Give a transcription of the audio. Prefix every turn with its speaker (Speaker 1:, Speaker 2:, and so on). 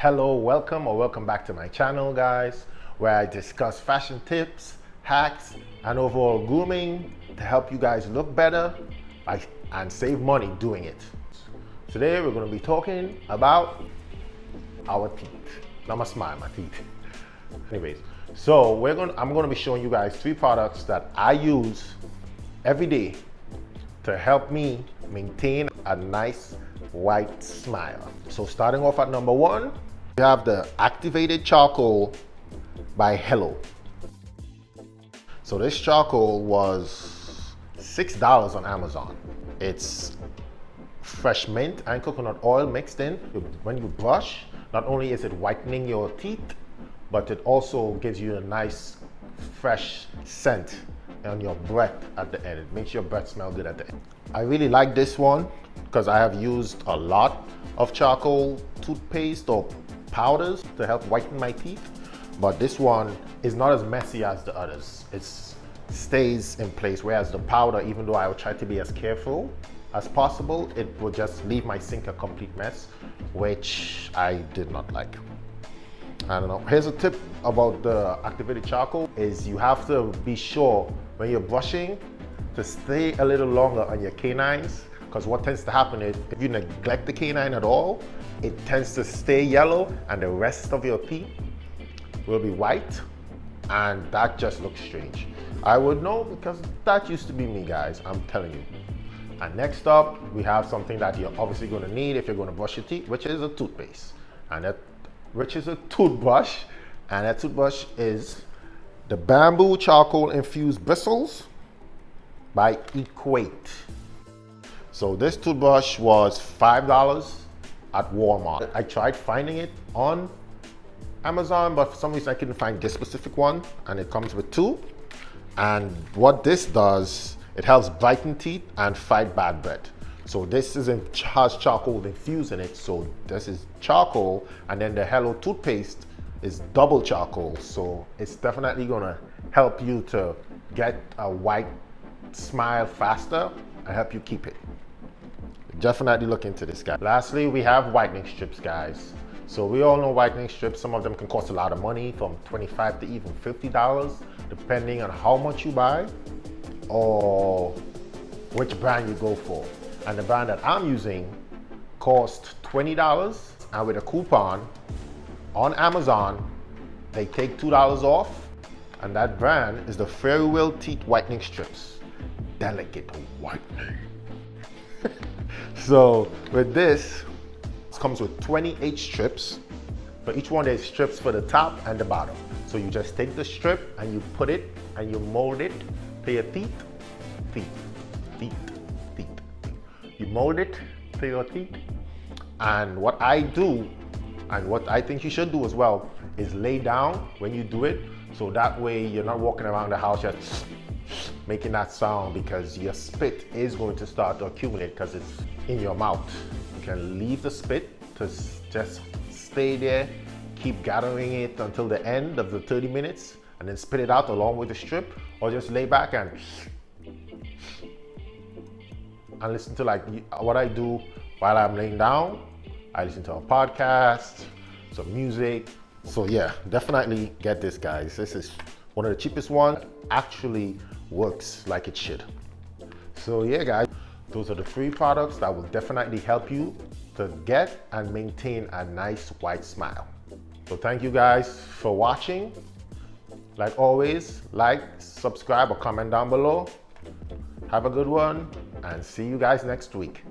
Speaker 1: Hello, welcome back to my channel, guys, where I discuss fashion tips, hacks, and overall grooming to help you guys look better and save money doing it. Today, we're going to be talking about our teeth. Not my smile, my teeth. Anyways, so I'm going to be showing you guys 3 products that I use every day to help me maintain a nice white smile. So starting off at number 1, we have the activated charcoal by Hello. So this charcoal was $6 on Amazon. It's fresh mint and coconut oil mixed in. When you brush, not only is it whitening your teeth, but it also gives you a nice fresh scent on your breath at the end. It makes your breath smell good at the end. I really like this one because I have used a lot of charcoal toothpaste or powders to help whiten my teeth, but this one is not as messy as the others. It stays in place, whereas the powder, even though I will try to be as careful as possible, it will just leave my sink a complete mess, which I did not like. I don't know. Here's a tip about the activated charcoal is you have to be sure when you're brushing to stay a little longer on your canines, because what tends to happen is if you neglect the canine at all, it tends to stay yellow and the rest of your teeth will be white, and that just looks strange. I would know because that used to be me, guys, I'm telling you. And next up, we have something that you're obviously going to need if you're going to brush your teeth, which is a toothpaste, which is a toothbrush, and that toothbrush is the bamboo charcoal infused bristles by Equate. So this toothbrush was $5 at Walmart. I tried finding it on Amazon, but for some reason I couldn't find this specific one, and it comes with 2. And what this does, it helps brighten teeth and fight bad breath. So this has charcoal infused in it. So this is charcoal, and then the Hello toothpaste is double charcoal. So it's definitely gonna help you to get a white smile faster and help you keep it. Definitely look into this, guy. Lastly, we have whitening strips, guys. So we all know whitening strips, some of them can cost a lot of money, from $25 to even $50, depending on how much you buy or which brand you go for. And the brand that I'm using cost $20, and with a coupon on Amazon, they take $2 off, and that brand is the Fairy Will Teeth Whitening Strips. Delicate whitening. So with this, it comes with 28 strips. For each one, there's strips for the top and the bottom. So you just take the strip and you put it and you mold it to your teeth. You mold it to your teeth. And what I do, and what I think you should do as well, is lay down when you do it. So that way you're not walking around the house just making that sound, because your spit is going to start to accumulate because it's in your mouth. You can leave the spit to just stay there, keep gathering it until the end of the 30 minutes, and then spit it out along with the strip, or just lay back and listen to, like what I do while I'm laying down. I listen to a podcast, some music. So yeah, definitely get this, guys. This is one of the cheapest ones. Actually works like it should. So yeah, guys, those are the 3 products that will definitely help you to get and maintain a nice white smile. So thank you guys for watching. Like always, like, subscribe, or comment down below. Have a good one, and see you guys next week.